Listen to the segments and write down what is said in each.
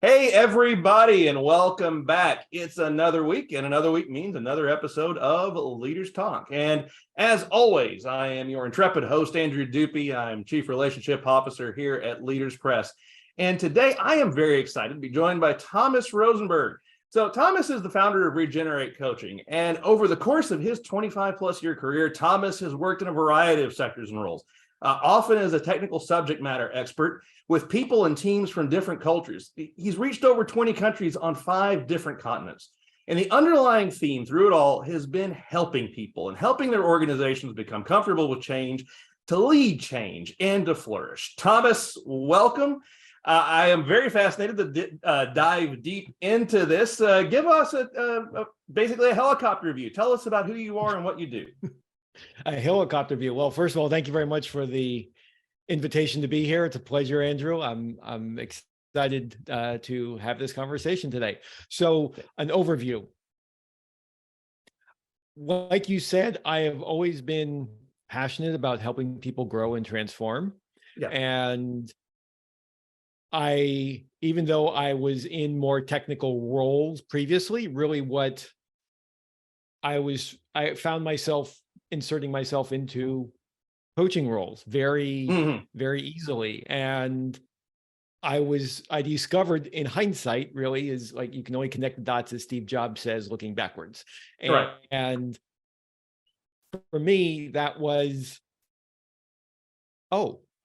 Hey, everybody, and welcome back. It's another week, and another week means another episode of Leaders Talk. And as always, I am your intrepid host, Andrew Dupie. I'm Chief Relationship Officer here at Leaders Press. And today I am very excited to be joined by Thomas Rosenberg. So, Thomas is the founder of Regenerate Coaching. And over the course of his 25 plus year career, Thomas has worked in a variety of sectors and roles, often as a technical subject matter expert with people and teams from different cultures. He's reached over 20 countries on 5 different continents. And the underlying theme through it all has been helping people and helping their organizations become comfortable with change, to lead change, and to flourish. Thomas, welcome. I am very fascinated to dive deep into this. Give us basically a helicopter view. Tell us about who you are and what you do. A helicopter view. Well, first of all, thank you very much for the invitation to be here. It's a pleasure, Andrew. I'm excited to have this conversation today. So, an overview. Like you said, I have always been passionate about helping people grow and transform. Yeah. And even though I was in more technical roles previously, really what I found myself inserting myself into coaching roles very easily. And I discovered in hindsight, really, is like you can only connect the dots, as Steve Jobs says, looking backwards. Right. And for me, that was,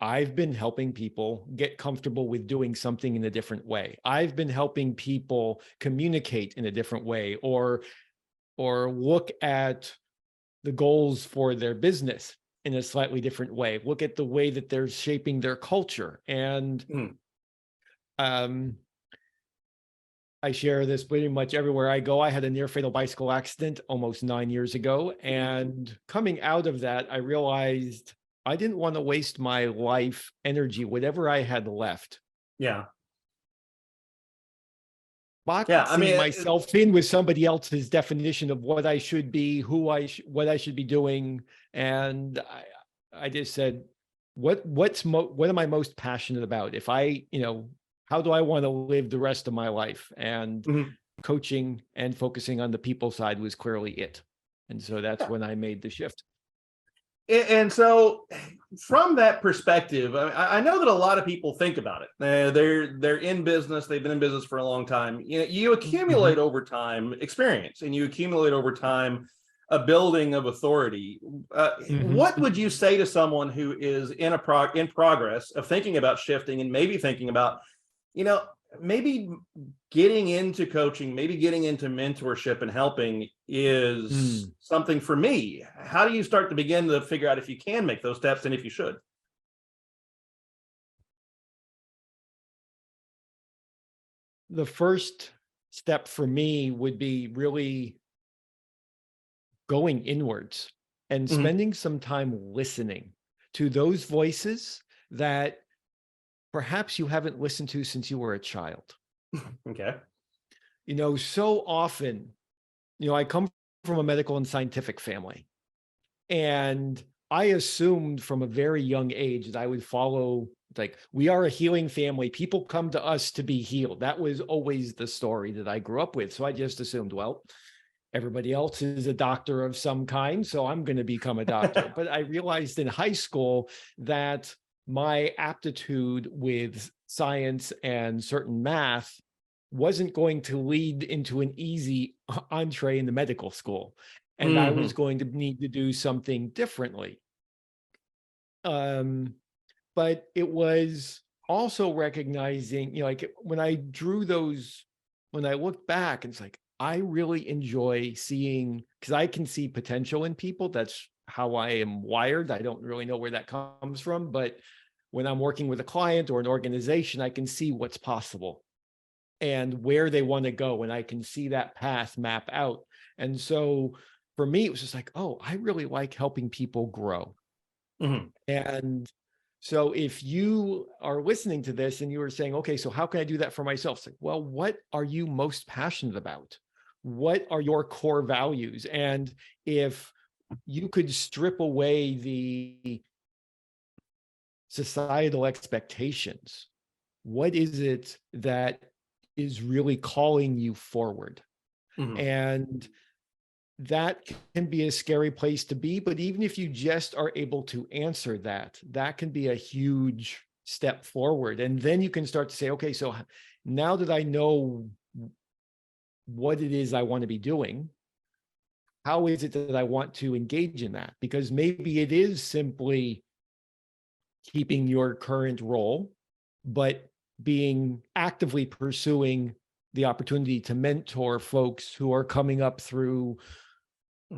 I've been helping people get comfortable with doing something in a different way. I've been helping people communicate in a different way, or look at the goals for their business in a slightly different way, look at the way that they're shaping their culture. And I share this pretty much everywhere I go. I had a near fatal bicycle accident almost 9 years ago. And coming out of that, I realized I didn't want to waste my life, energy, whatever I had left. Yeah. Boxing myself in with somebody else's definition of what I should be, what I should be doing. And I just said, what am I most passionate about? How do I want to live the rest of my life? And coaching and focusing on the people side was clearly it. And so that's when I made the shift. And so from that perspective, I know that a lot of people think about it. They're in business. They've been in business for a long time. You accumulate over time experience, and you accumulate over time a building of authority. What would you say to someone who is in progress of thinking about shifting and maybe thinking about, maybe getting into coaching, maybe getting into mentorship and helping is something for me? How do you start to begin to figure out if you can make those steps and if you should? The first step for me would be really going inwards and spending some time listening to those voices that perhaps you haven't listened to since you were a child. Okay. So often, I come from a medical and scientific family, and I assumed from a very young age that I would follow, like, we are a healing family. People come to us to be healed. That was always the story that I grew up with. So I just assumed, well, everybody else is a doctor of some kind, so I'm going to become a doctor. But I realized in high school that my aptitude with science and certain math wasn't going to lead into an easy entree in the medical school. And I was going to need to do something differently. But it was also recognizing, like when I looked back, it's like, I really enjoy seeing, because I can see potential in people. That's how I am wired. I don't really know where that comes from, but when I'm working with a client or an organization, I can see what's possible and where they want to go. And I can see that path map out. And so for me, it was just like, I really like helping people grow. And so if you are listening to this and you are saying, okay, so how can I do that for myself? It's like, well, what are you most passionate about? What are your core values? And if you could strip away the societal expectations, what is it that is really calling you forward. Mhm. And that can be a scary place to be, but even if you just are able to answer that, that can be a huge step forward. And then you can start to say, okay, so now that I know what it is I want to be doing, how is it that I want to engage in that? Because maybe it is simply keeping your current role, but being actively pursuing the opportunity to mentor folks who are coming up through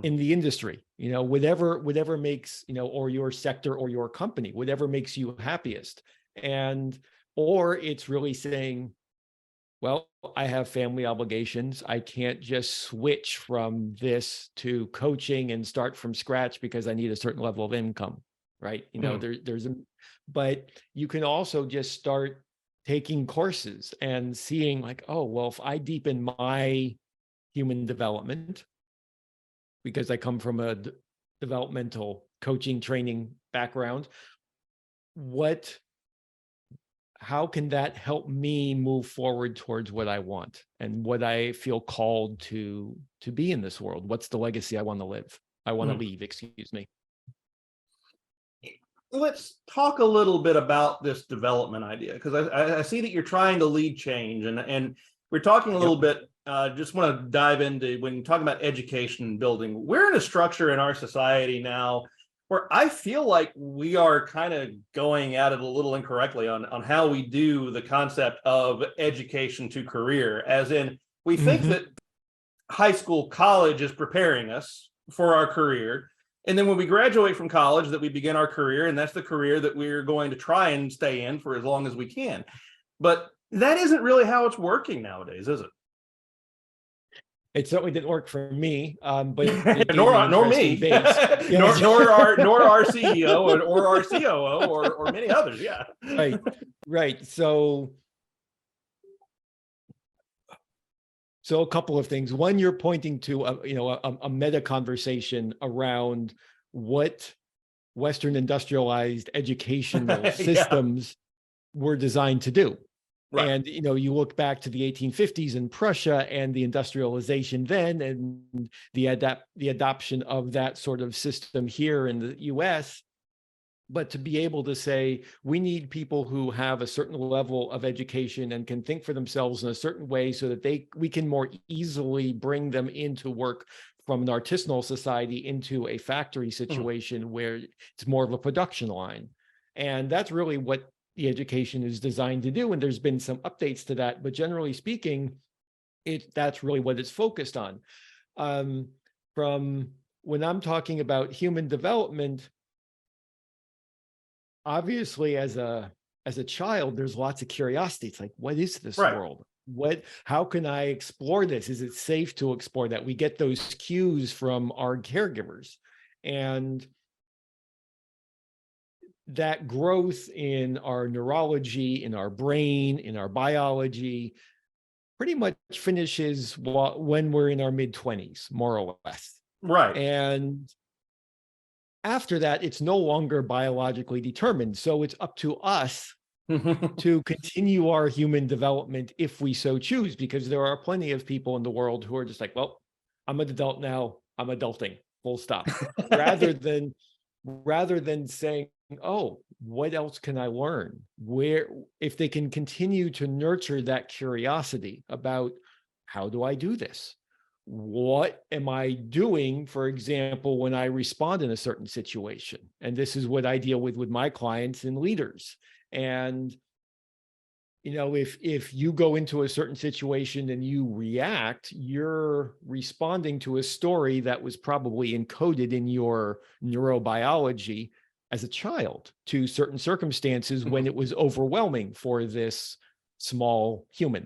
in the industry, whatever makes, or your sector or your company, whatever makes you happiest. And, or it's really saying, well, I have family obligations. I can't just switch from this to coaching and start from scratch because I need a certain level of income, right? But you can also just start taking courses and seeing like, oh, well, if I deepen my human development, because I come from a developmental coaching training background, how can that help me move forward towards what I want and what I feel called to be in this world? What's the legacy I want to leave, excuse me. Let's talk a little bit about this development idea, because I see that you're trying to lead change, and we're talking a little bit. Just want to dive into, when you talk about education and building, we're in a structure in our society now where I feel like we are kind of going at it a little incorrectly on how we do the concept of education to career, as in we think that high school, college is preparing us for our career. And then when we graduate from college, that we begin our career, and that's the career that we're going to try and stay in for as long as we can. But that isn't really how it's working nowadays, is it? It certainly didn't work for me, but it gave nor me me, base. nor our CEO or our COO or many others. Yeah, right. So a couple of things. One, you're pointing to a meta conversation around what Western industrialized educational systems were designed to do. Right. And, you look back to the 1850s in Prussia and the industrialization then, and the adoption of that sort of system here in the US. But to be able to say, we need people who have a certain level of education and can think for themselves in a certain way so that we can more easily bring them into work from an artisanal society into a factory situation where it's more of a production line. And that's really what the education is designed to do. And there's been some updates to that, but generally speaking, that's really what it's focused on. From when I'm talking about human development, obviously as a child, there's lots of curiosity. It's like, what is this world? How can I explore this? Is it safe to explore that? We get those cues from our caregivers, and that growth in our neurology, in our brain, in our biology, pretty much finishes when we're in our mid-20s, more or less. Right. And after that, it's no longer biologically determined. So it's up to us to continue our human development if we so choose, because there are plenty of people in the world who are just like, well, I'm an adult now, I'm adulting, full stop. rather than saying, oh, what else can I learn? If they can continue to nurture that curiosity about, how do I do this? What am I doing, for example, when I respond in a certain situation? And this is what I deal with my clients and leaders. And, if you go into a certain situation and you react, you're responding to a story that was probably encoded in your neurobiology as a child to certain circumstances when it was overwhelming for this small human.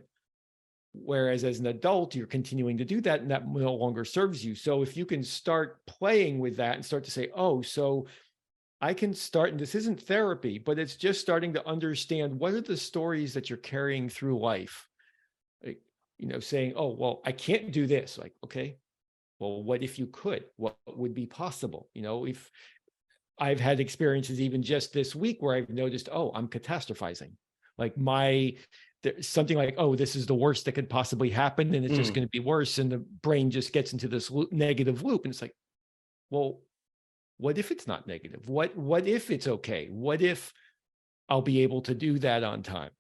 Whereas as an adult, you're continuing to do that, and that no longer serves you. So if you can start playing with that and start to say, oh, so I can start, and this isn't therapy, but it's just starting to understand what are the stories that you're carrying through life. Like, saying, oh, well, I can't do this. Like, okay, well, what if you could? What would be possible? If I've had experiences even just this week where I've noticed, oh, I'm catastrophizing. Like there's something like, oh, this is the worst that could possibly happen, and it's just going to be worse. And the brain just gets into this negative loop. And it's like, well, what if it's not negative? What if it's okay? What if I'll be able to do that on time?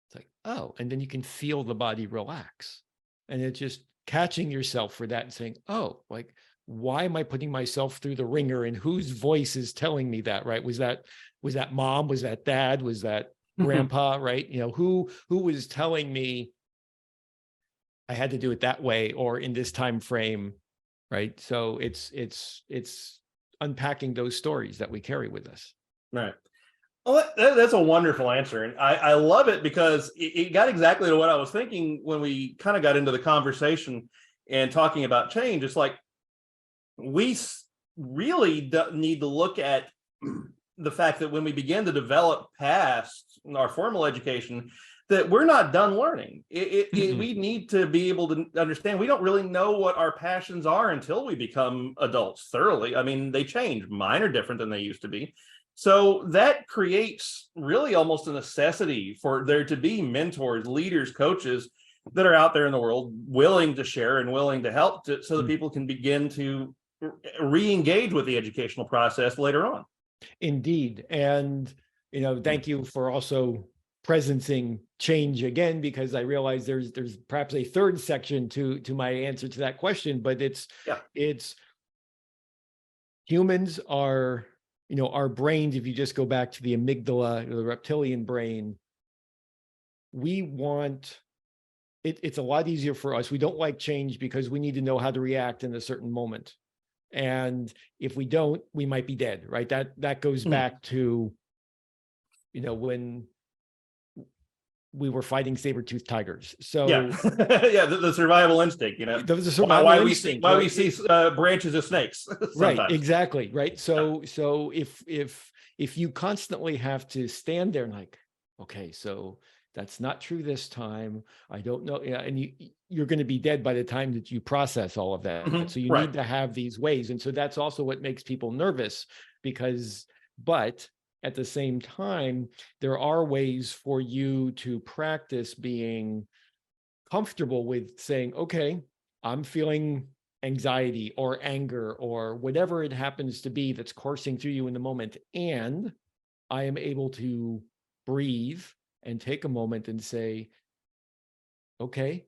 It's like, oh, and then you can feel the body relax. And it's just catching yourself for that and saying, oh, like, why am I putting myself through the ringer, and whose voice is telling me that, right? Was that mom? Was that dad? Was that grandpa, right? Who was telling me I had to do it that way or in this time frame, right? So it's unpacking those stories that we carry with us. Right. Well, that's a wonderful answer. And I love it because it got exactly to what I was thinking when we kind of got into the conversation and talking about change. It's like, we really need to look at the fact that when we begin to develop past our formal education, that we're not done learning. We need to be able to understand we don't really know what our passions are until we become adults thoroughly. I mean, they change. Mine are different than they used to be. So that creates really almost a necessity for there to be mentors, leaders, coaches that are out there in the world willing to share and willing to help so that people can begin to re-engage with the educational process later on. Indeed. And, thank you for also presencing change again, because I realize there's perhaps a third section to my answer to that question, but it's humans are, our brains, if you just go back to the amygdala, the reptilian brain, we want it's a lot easier for us. We don't like change because we need to know how to react in a certain moment. And if we don't, we might be dead, right? That goes back to, when we were fighting saber-toothed tigers. So yeah, the survival instinct, There was a survival instinct. Why we see branches of snakes. Right, exactly, right. So if you constantly have to stand there and like, okay, so that's not true this time. I don't know. Yeah, and you're going to be dead by the time that you process all of that. So you need to have these ways. And so that's also what makes people nervous but at the same time, there are ways for you to practice being comfortable with saying, okay, I'm feeling anxiety or anger or whatever it happens to be that's coursing through you in the moment. And I am able to breathe and take a moment and say, okay,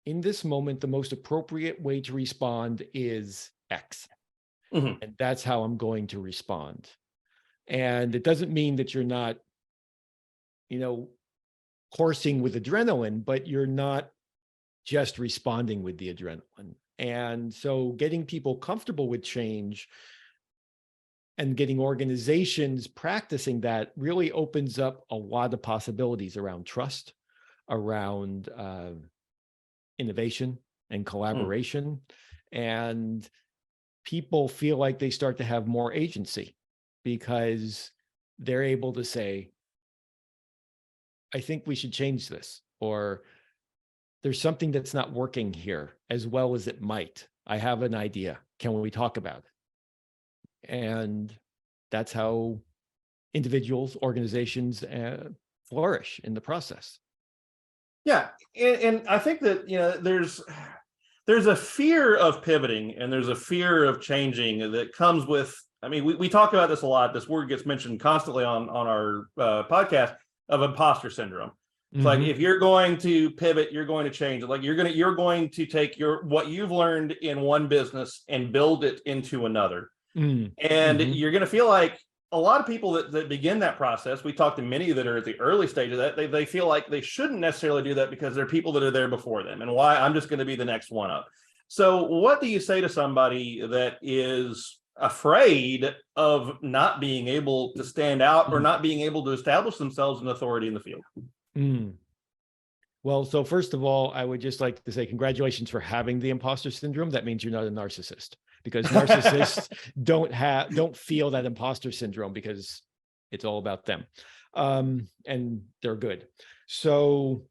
in this moment, the most appropriate way to respond is X. And that's how I'm going to respond. And it doesn't mean that you're not, coursing with adrenaline, but you're not just responding with the adrenaline. And so getting people comfortable with change and getting organizations practicing that really opens up a lot of possibilities around trust, around innovation and collaboration. And people feel like they start to have more agency because they're able to say, I think we should change this, or there's something that's not working here as well as it might. I have an idea. Can we talk about it? And that's how individuals, organizations flourish in the process. Yeah. And I think that, there's a fear of pivoting and there's a fear of changing that comes with, I mean, we talk about this a lot. This word gets mentioned constantly on our podcast of imposter syndrome. It's like, if you're going to pivot, you're going to change it. Like you're going to take what you've learned in one business and build it into another. And you're going to feel like a lot of people that begin that process, we talk to many that are at the early stage of that, they feel like they shouldn't necessarily do that because there are people that are there before them, and why I'm just going to be the next one up. So what do you say to somebody that is afraid of not being able to stand out or not being able to establish themselves in authority in the field? Well, so first of all, I would just like to say congratulations for having the imposter syndrome. That means you're not a narcissist, because narcissists don't feel that imposter syndrome because it's all about them. And they're good. So,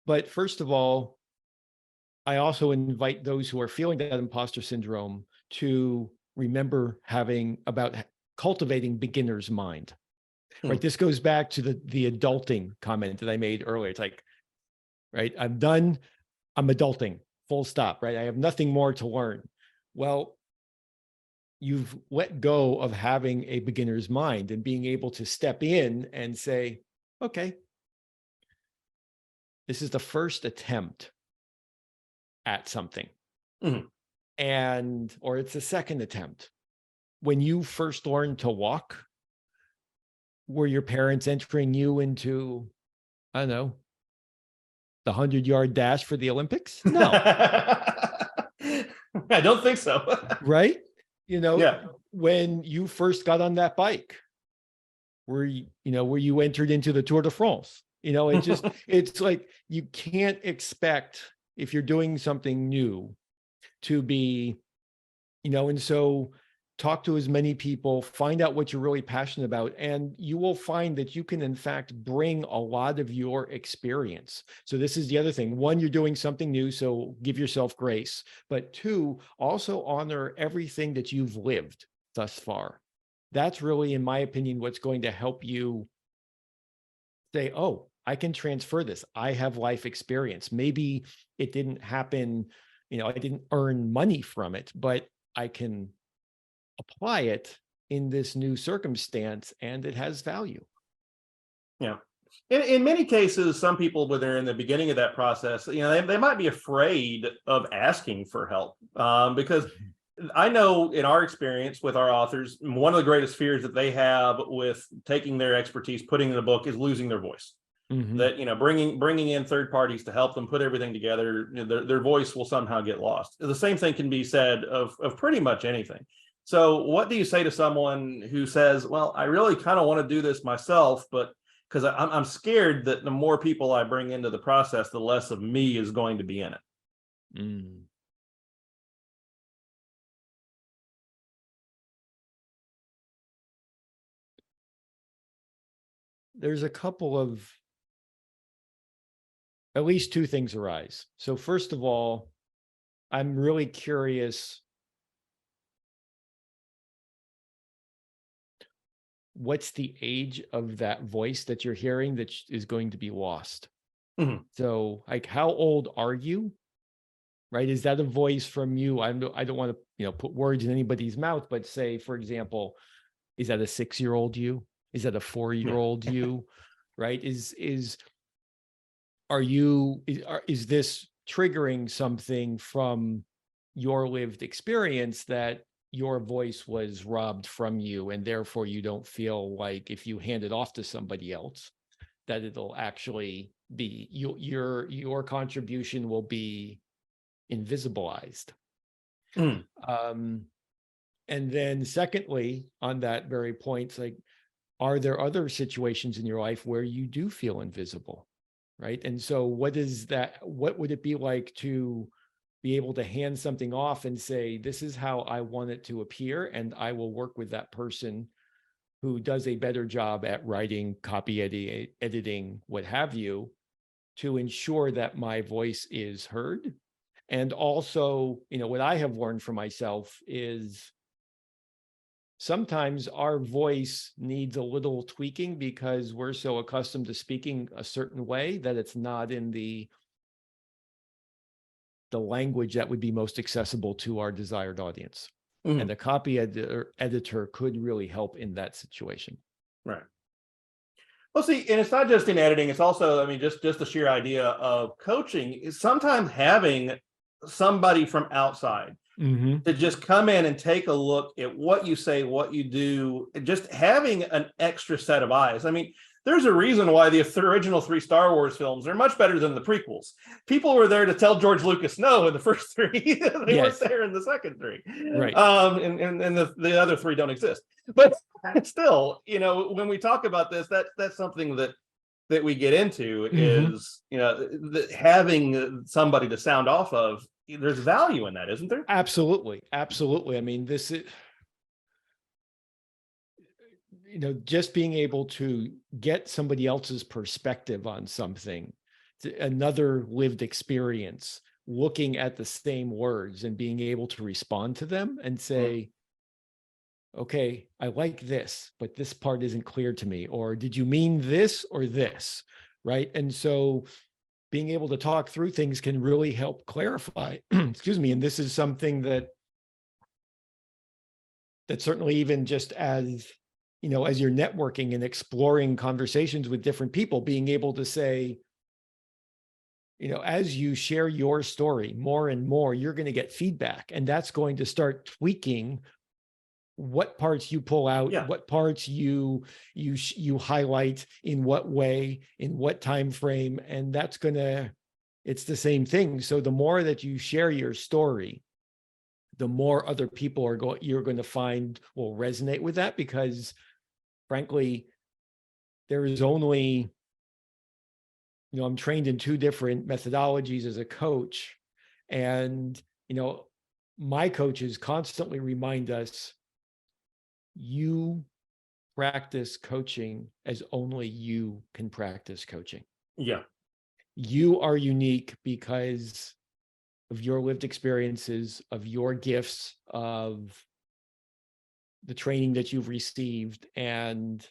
but first of all, I also invite those who are feeling that imposter syndrome to remember about cultivating beginner's mind. Hmm. right? This goes back to the adulting comment that I made earlier. It's like, right, I'm done. I'm adulting, full stop, right? I have nothing more to learn. Well, you've let go of having a beginner's mind and being able to step in and say, okay, this is the first attempt at something. Mhm. And, or it's the second attempt. When you first learned to walk, were your parents entering you into, I don't know, the 100-yard dash for the Olympics? No. I don't think so. Right? Yeah. When you first got on that bike, where you entered into the Tour de France. It's like you can't expect, if you're doing something new, to be, and so talk to as many people, find out what you're really passionate about, and you will find that you can in fact bring a lot of your experience. So this is the other thing. One, you're doing something new, so give yourself grace. But two, also honor everything that you've lived thus far. That's really, in my opinion, what's going to help you say, oh, I can transfer this. I have life experience. Maybe it didn't happen, I didn't earn money from it, but I can apply it in this new circumstance and it has value. Yeah. In many cases, some people, when they're in the beginning of that process, they might be afraid of asking for help, because I know in our experience with our authors, one of the greatest fears that they have with taking their expertise, putting in a book, is losing their voice. Mm-hmm. That, bringing in third parties to help them put everything together, their voice will somehow get lost. The same thing can be said of pretty much anything. So what do you say to someone who says, well, I really kind of want to do this myself, but because I'm scared that the more people I bring into the process, the less of me is going to be in it? Mm. There's a couple of, at least two things arise. So first of all, I'm really curious, what's the age of that voice that you're hearing that is going to be lost? Mhm. So like, how old are you? Right? Is that a voice from you? I don't want to, put words in anybody's mouth, but say, for example, is that a 6-year-old you? Is that a 4-year-old Yeah. you? Right? Are you, is this triggering something from your lived experience that your voice was robbed from you, and therefore you don't feel like if you hand it off to somebody else that it'll actually be your contribution will be invisibilized? Mm. And then secondly, on that very point, it's like, are there other situations in your life where you do feel invisible? Right. And so what would it be like to be able to hand something off and say, this is how I want it to appear, and I will work with that person who does a better job at writing, copy editing, what have you, to ensure that my voice is heard. And also, what I have learned for myself is sometimes our voice needs a little tweaking because we're so accustomed to speaking a certain way that it's not in the language that would be most accessible to our desired audience. Mhm. And the copy editor could really help in that situation. Right. Well, see, and it's not just in editing; it's also, just the sheer idea of coaching is sometimes having somebody from outside Mm-hmm. to just come in and take a look at what you say, what you do, just having an extra set of eyes. There's a reason why the original 3 Star Wars films are much better than the prequels. People were there to tell George Lucas no in the first 3. They weren't Yes. there in the second 3. Right. And the other 3 don't exist. But still, when we talk about this, that's something that we get into Mm-hmm. is, having somebody to sound off of. There's value in that, isn't there? Absolutely. Absolutely. This is, just being able to get somebody else's perspective on something, another lived experience, looking at the same words and being able to respond to them and say, okay, I like this, but this part isn't clear to me. Or did you mean this or this? Right. And so being able to talk through things can really help clarify. Excuse me. And this is something that certainly, even just as as you're networking and exploring conversations with different people, being able to say, as you share your story more and more, you're going to get feedback, and that's going to start tweaking what parts you pull out, Yeah. what parts you highlight, in what way, in what time frame. And it's the same thing. So the more that you share your story, the more other people you're going to find will resonate with that, because frankly, there is only, I'm trained in two different methodologies as a coach. And, my coaches constantly remind us, you practice coaching as only you can practice coaching. Yeah. You are unique because of your lived experiences, of your gifts, of the training that you've received. And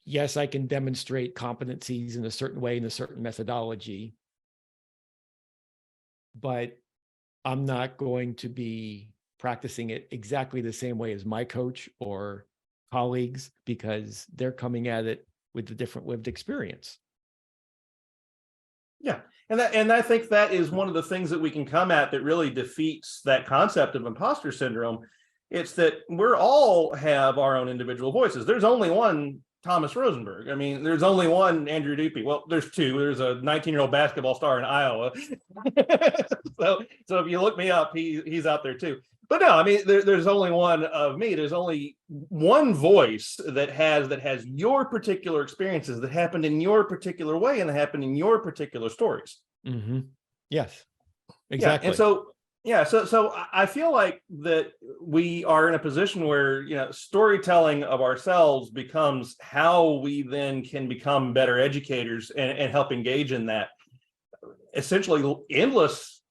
yes, I can demonstrate competencies in a certain way, in a certain methodology, but I'm not going to be practicing it exactly the same way as my coach or colleagues, because they're coming at it with a different lived experience. Yeah. And I think that is one of the things that we can come at that really defeats that concept of imposter syndrome. It's that we're all have our own individual voices. There's only one Thomas Rosenberg. I mean, there's only one Andrew Dupie. Well, there's two. There's a 19-year-old basketball star in Iowa. So if you look me up, he's out there too. But no, I mean, there's only one of me. There's only one voice that has your particular experiences that happened in your particular way and that happened in your particular stories. Mm-hmm. Yes, Yeah, exactly. and so I feel like that we are in a position where storytelling of ourselves becomes how we then can become better educators and help engage in that essentially endless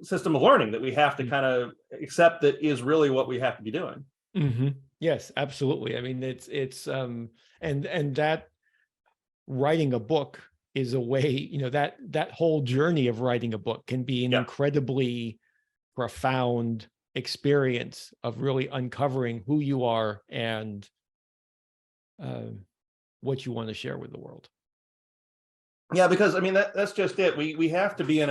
system of learning that we have to kind of accept that is really what we have to be doing. Mm-hmm. Yes, absolutely. I mean, it's and that writing a book is a way, that whole journey of writing a book can be an incredibly profound experience of really uncovering who you are and what you want to share with the world. Yeah, because I mean that's just it. We have to be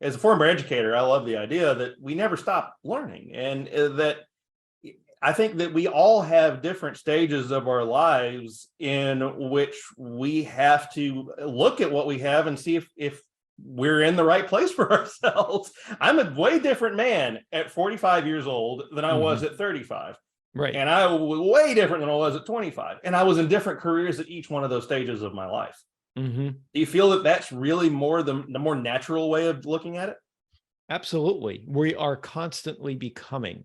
as a former educator, I love the idea that we never stop learning, and that I think that we all have different stages of our lives in which we have to look at what we have and see if we're in the right place for ourselves. I'm a way different man at 45 years old than I was at 35. Right. And I was way different than I was at 25. And I was in different careers at each one of those stages of my life. Mm-hmm. Do you feel that that's really the more natural way of looking at it? Absolutely. We are constantly becoming.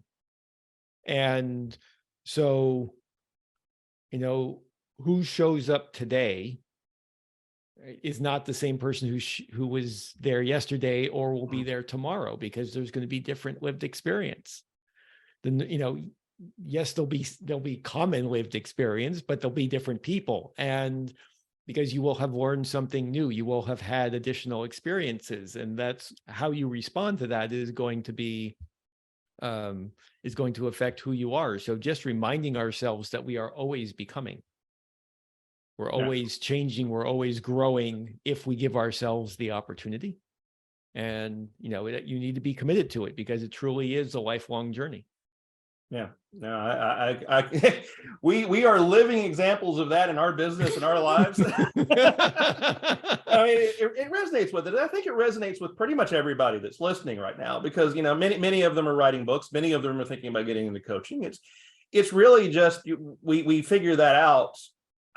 And so, who shows up today is not the same person who was there yesterday or will be there tomorrow, because there's going to be different lived experience. Then, yes, there'll be common lived experience, but there'll be different people. And because you will have learned something new, you will have had additional experiences, and that's how you respond to that is going to affect who you are. So just reminding ourselves that we are always becoming. We're always changing, we're always growing if we give ourselves the opportunity. And, you need to be committed to it, because it truly is a lifelong journey. Yeah, no, I we are living examples of that in our business and our lives. I mean, it resonates with it. I think it resonates with pretty much everybody that's listening right now, because many of them are writing books, many of them are thinking about getting into coaching. It's really just we figure that out.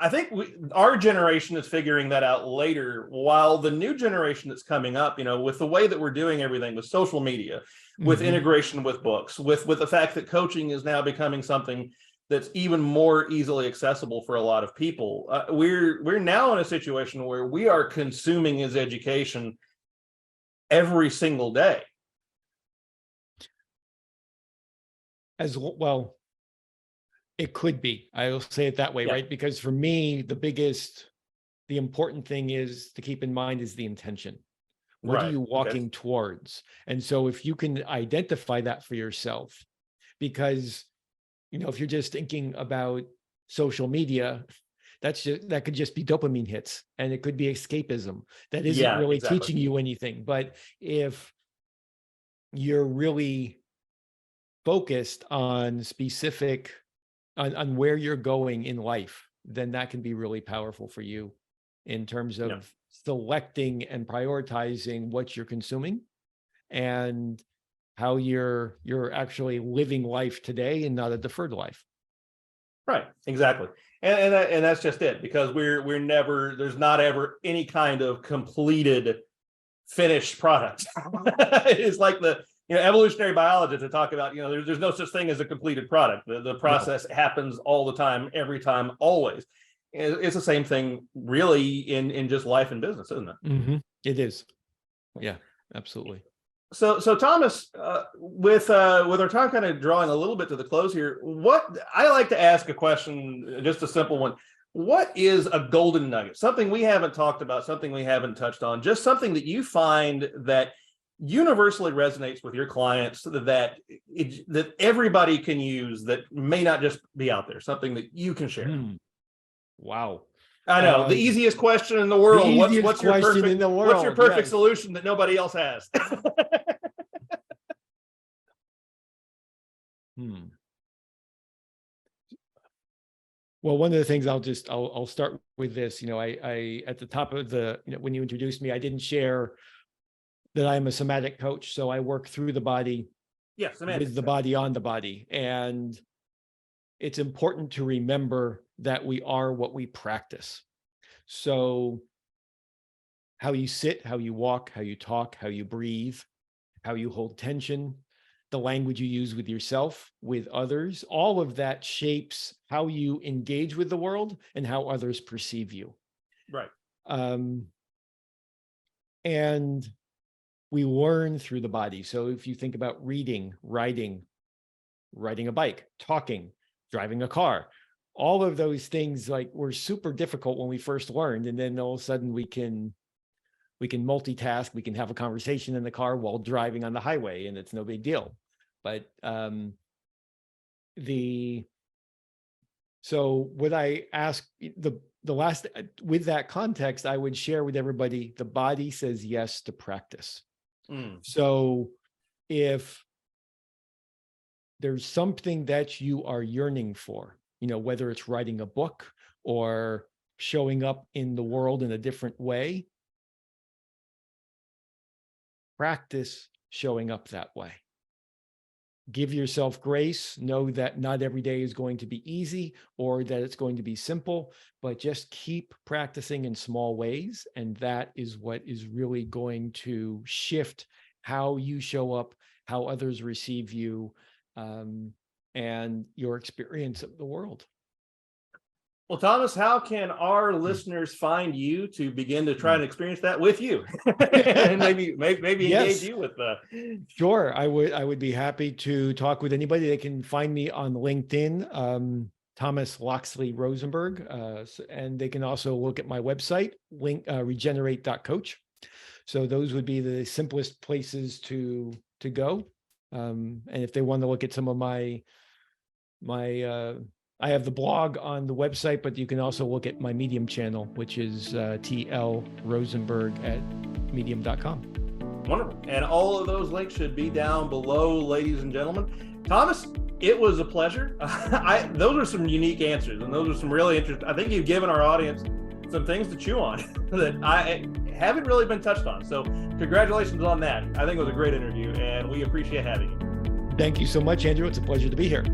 I think our generation is figuring that out later, while the new generation that's coming up, with the way that we're doing everything with social media, with integration with books, with the fact that coaching is now becoming something that's even more easily accessible for a lot of people. We're now in a situation where we are consuming his education every single day. well, it could be. I'll say it that way, right? Because for me, the important thing is to keep in mind is the intention. What are you walking towards? And so if you can identify that for yourself, because, if you're just thinking about social media, that could just be dopamine hits, and it could be escapism that isn't really teaching you anything. But if you're really focused on specific, on where you're going in life, then that can be really powerful for you in terms of selecting and prioritizing what you're consuming and how you're actually living life today and not a deferred life. Right, exactly. And that's just it, because there's not ever any kind of completed finished product. It's like the evolutionary biologists that talk about, there's no such thing as a completed product. The process happens all the time, every time, always. It's the same thing really in just life and business, isn't it? Mm-hmm. It is. Yeah, absolutely. So Thomas, with our time kind of drawing a little bit to the close here, what I like to ask a question, just a simple one. What is a golden nugget? Something we haven't talked about, something we haven't touched on, just something that you find that universally resonates with your clients, that everybody can use, that may not just be out there, something that you can share. Wow. I know, the easiest question in the world. What's your perfect solution that nobody else has? Well, one of the things I'll start with this. I at the top of when you introduced me, I didn't share that I'm a somatic coach, so I work through the body, with the body, on the body, and it's important to remember that we are what we practice. So how you sit, how you walk, how you talk, how you breathe, how you hold tension, the language you use with yourself, with others, all of that shapes how you engage with the world and how others perceive you. Right. And we learn through the body. So if you think about reading, writing, riding a bike, talking, driving a car, all of those things were super difficult when we first learned. And then all of a sudden we can multitask. We can have a conversation in the car while driving on the highway, and it's no big deal. But so what I ask the last, with that context, I would share with everybody, the body says yes to practice. So if there's something that you are yearning for, whether it's writing a book or showing up in the world in a different way, practice showing up that way. Give yourself grace. Know that not every day is going to be easy or that it's going to be simple, but just keep practicing in small ways. And that is what is really going to shift how you show up, how others receive you, and your experience of the world. Well, Thomas, how can our listeners find you to begin to try and experience that with you, and maybe engage you with the? Sure, I would be happy to talk with anybody. They can find me on LinkedIn, Thomas Loxley Rosenberg, and they can also look at my website, regenerate.coach. So those would be the simplest places to go. And if they want to look at some of my I have the blog on the website, but you can also look at my Medium channel, which is tlrosenberg@medium.com. Wonderful. And all of those links should be down below, ladies and gentlemen. Thomas, it was a pleasure. Those are some unique answers, and those are some really interesting. I think you've given our audience some things to chew on that I haven't really been touched on. So congratulations on that. I think it was a great interview, and we appreciate having you. Thank you so much, Andrew. It's a pleasure to be here.